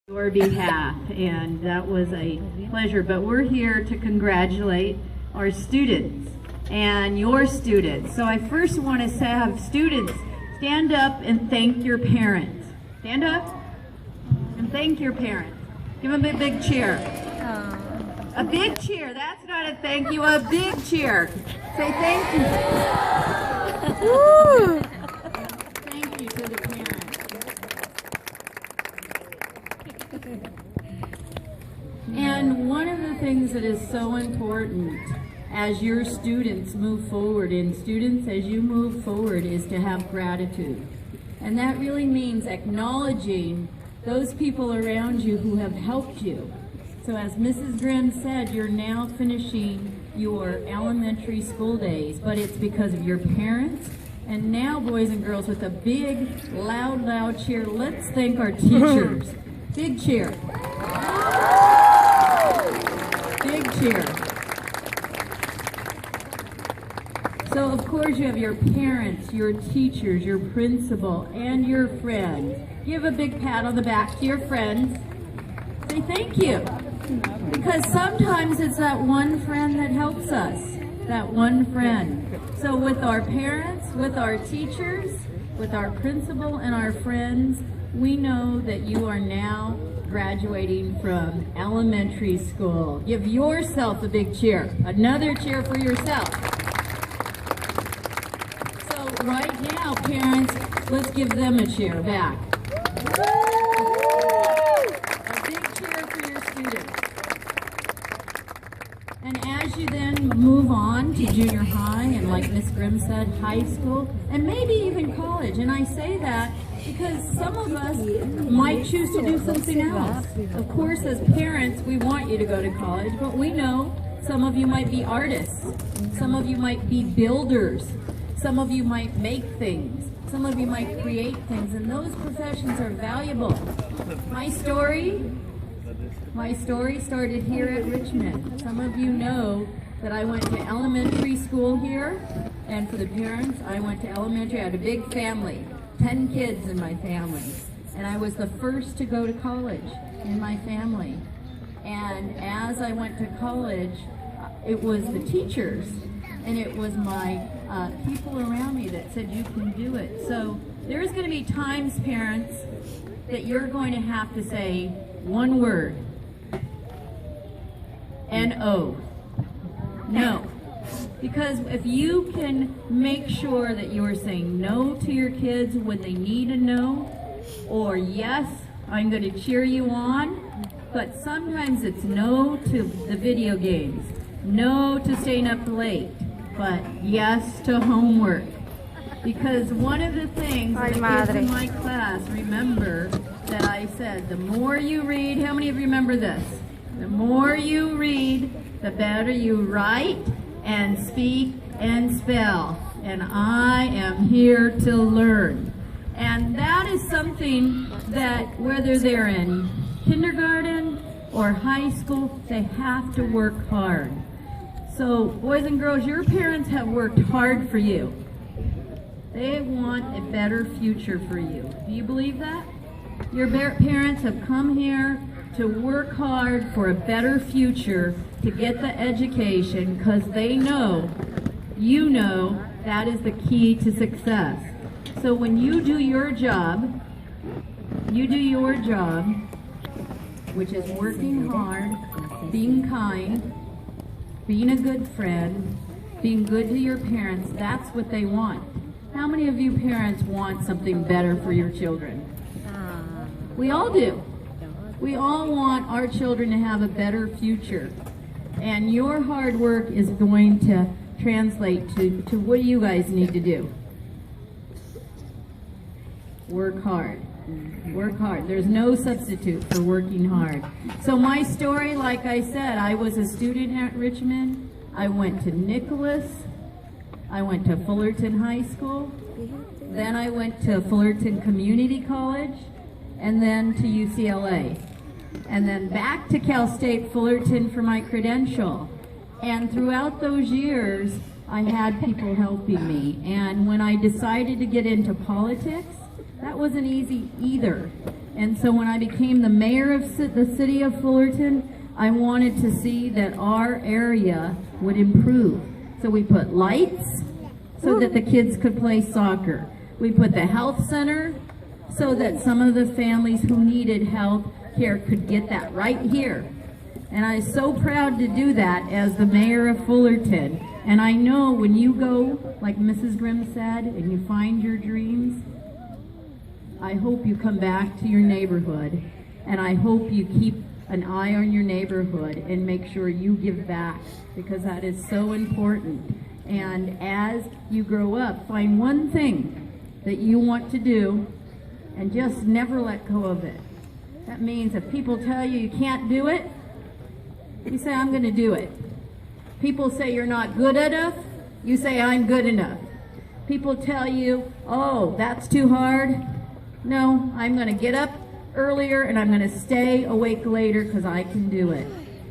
Your behalf, and that was a pleasure. But we're here to congratulate our students and your students. So I first want to have students stand up and thank your parents. Stand up and thank your parents. Give them a big cheer. A big cheer. That's not a thank you, a big cheer. Say thank you. Woo! Thank you to the parents. And one of the things that is so important as your students move forward, and students as you move forward, is to have gratitude. And that really means acknowledging those people around you who have helped you. So as Mrs. Grimm said, you're now finishing your elementary school days, but it's because of your parents. And now, boys and girls, with a big, loud cheer, let's thank our teachers. Big cheer. Big cheer. So of course you have your parents, your teachers, your principal, and your friends. Give a big pat on the back to your friends. Say thank you. Because sometimes it's that one friend that helps us. That one friend. So with our parents, with our teachers, with our principal and our friends, we know that you are now graduating from elementary school. Give yourself a big cheer. Another cheer for yourself. So right now, parents, let's give them a cheer back. A big cheer for your students. And as you then move on to junior high, and like Miss Grimm said, high school, and maybe even college, and I say that because some of us might choose to do something else. Of course, as parents, we want you to go to college, but we know some of you might be artists. Some of you might be builders. Some of you might make things. Some of you might create things, and those professions are valuable. My story started here at Richman. Some of you know that I went to elementary school here, and for the parents, I went to elementary. I had a big family. 10 kids in my family, and I was the first to go to college in my family. And as I went to college, it was the teachers and it was my people around me that said you can do it. So there's going to be times, parents, that you're going to have to say one word: N-O. No. Because if you can make sure that you are saying no to your kids when they need a no, or yes, I'm going to cheer you on, but sometimes it's no to the video games, no to staying up late, but yes to homework. Because one of the things that kids in my class remember that I said, the more you read, how many of you remember this? The more you read, the better you write and speak and spell, and I am here to learn. And that is something that whether they're in kindergarten or high school, they have to work hard. So boys and girls, your parents have worked hard for you. They want a better future for you. Do you believe that? Your parents have come here to work hard for a better future, to get the education, because they know, you know, that is the key to success. So when you do your job, which is working hard, being kind, being a good friend, being good to your parents, that's what they want. How many of you parents want something better for your children? We all do. We all want our children to have a better future. And your hard work is going to translate to what do you guys need to do? Work hard. Work hard. There's no substitute for working hard. So my story, like I said, I was a student at Richman. I went to Nicholas. I went to Fullerton High School. Then I went to Fullerton Community College, and then to UCLA. And then back to Cal State Fullerton for my credential. And throughout those years, I had people helping me. And when I decided to get into politics, that wasn't easy either. And so when I became the mayor of the city of Fullerton, I wanted to see that our area would improve. So we put lights so that the kids could play soccer. We put the health center so that some of the families who needed health care could get that right here. And I'm so proud to do that as the mayor of Fullerton. And I know when you go, like Mrs. Grimm said, and you find your dreams, I hope you come back to your neighborhood, and I hope you keep an eye on your neighborhood and make sure you give back, because that is so important. And as you grow up, find one thing that you want to do and just never let go of it. That means if people tell you you can't do it, you say, I'm going to do it. People say you're not good enough, you say, I'm good enough. People tell you, oh, that's too hard. No, I'm going to get up earlier and I'm going to stay awake later because I can do it.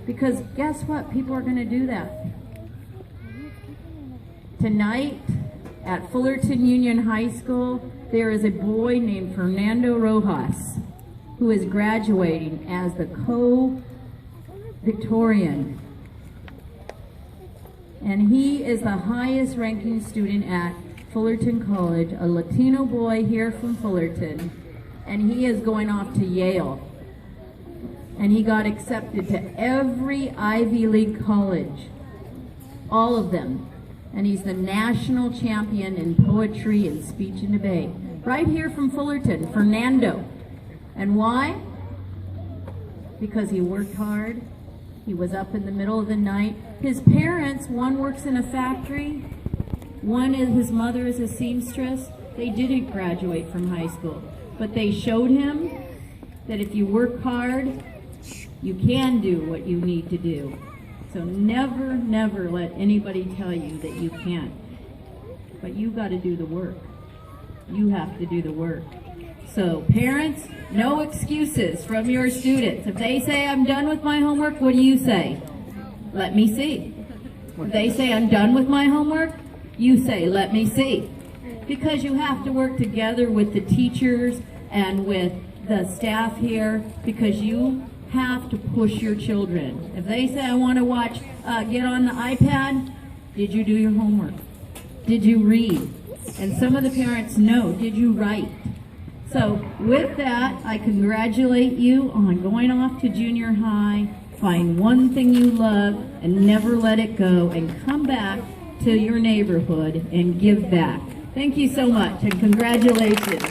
Because guess what? People are going to do that. Tonight at Fullerton Union High School, there is a boy named Fernando Rojas who is graduating as the co-Victorian. And he is the highest ranking student at Fullerton College, a Latino boy here from Fullerton, and he is going off to Yale. And he got accepted to every Ivy League college, all of them. And he's the national champion in poetry and speech and debate. Right here from Fullerton, Fernando. And why? Because he worked hard. He was up in the middle of the night. His parents, one works in a factory, one is his mother is a seamstress. They didn't graduate from high school, but they showed him that if you work hard, you can do what you need to do. So never, never let anybody tell you that you can't. But you got to do the work. You have to do the work. So parents, no excuses from your students. If they say, I'm done with my homework, what do you say? Let me see. If they say, I'm done with my homework, you say, let me see. Because you have to work together with the teachers and with the staff here, because you have to push your children. If they say, I want to watch, get on the iPad, did you do your homework? Did you read? And some of the parents know, did you write? So with that, I congratulate you on going off to junior high. Find one thing you love and never let it go, and come back to your neighborhood and give back. Thank you so much, and congratulations.